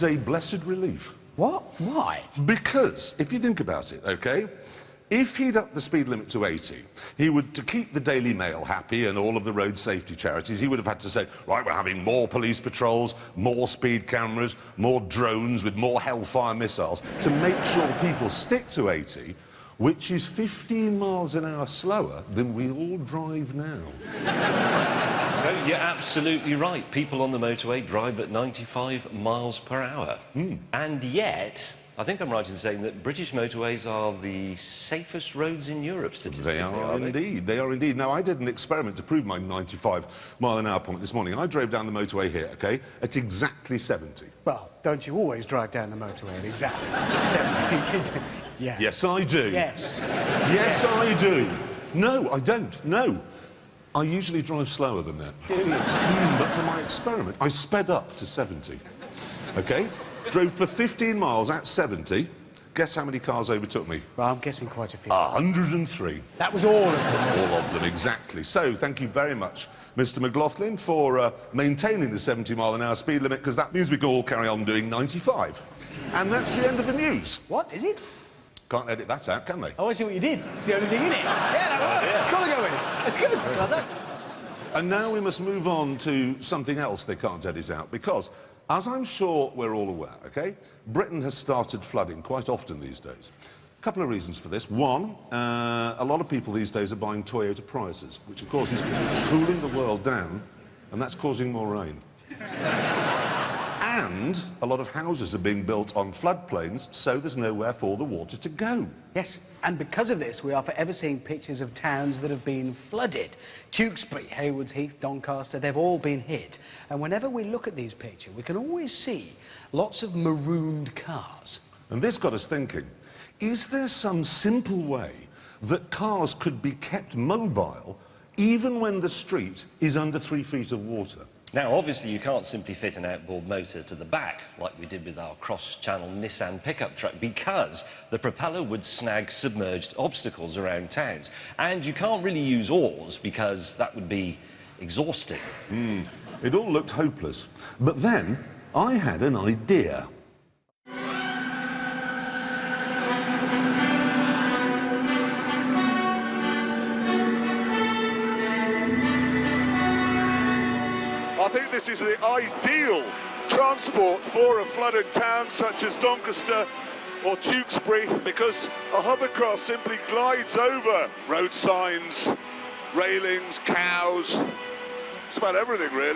is a blessed relief. What? Why? Because, if you think about it, OK, if he'd upped the speed limit to 80, he would, to keep the Daily Mail happy and all of the road safety charities, he would have had to say, right, we're having more police patrols, more speed cameras, more drones with more Hellfire missiles to make sure people stick to 80, which is 15 miles an hour slower than we all drive now. No, you're absolutely right. People on the motorway drive at 95 miles per hour. And yet, I think I'm right in saying that British motorways are the safest roads in Europe, statistically. They are indeed. They are indeed. Now, I did an experiment to prove my 95-mile-an-hour point this morning. I drove down the motorway here, OK, at exactly 70. Well, don't you always drive down the motorway at exactly 70? Yeah. Yes, I do. Yes. Yes, I do. No, I don't. No. I usually drive slower than that. Do you? But for my experiment, I sped up to 70. OK? Drove for 15 miles at 70. Guess how many cars overtook me? Well, I'm guessing quite a few. 103. That was all of them. All of them, exactly. So, thank you very much, Mr. McLaughlin, for maintaining the 70-mile-an-hour speed limit, because that means we can all carry on doing 95. And that's the end of the news. What, is it? Can't edit that out, can they? Oh, I see what you did. It's the only thing in it. Yeah, that works. It's got to go in. It's good. Well done. And now we must move on to something else they can't edit out, because, as I'm sure we're all aware, OK, Britain has started flooding quite often these days. A couple of reasons for this. One, a lot of people these days are buying Toyota Priuses, which, of course, is cooling the world down, and that's causing more rain. And a lot of houses are being built on floodplains, so there's nowhere for the water to go. Yes, and because of this, we are forever seeing pictures of towns that have been flooded. Tewkesbury, Haywards Heath, Doncaster, they've all been hit. And whenever we look at these pictures, we can always see lots of marooned cars. And this got us thinking, is there some simple way that cars could be kept mobile even when the street is under 3 feet of water? Now, obviously, you can't simply fit an outboard motor to the back, like we did with our cross-channel Nissan pickup truck, because the propeller would snag submerged obstacles around towns. And you can't really use oars, because that would be exhausting. It all looked hopeless. But then, I had an idea. I think this is the ideal transport for a flooded town such as Doncaster or Tewkesbury, because a hovercraft simply glides over road signs, railings, cows. It's about everything, really.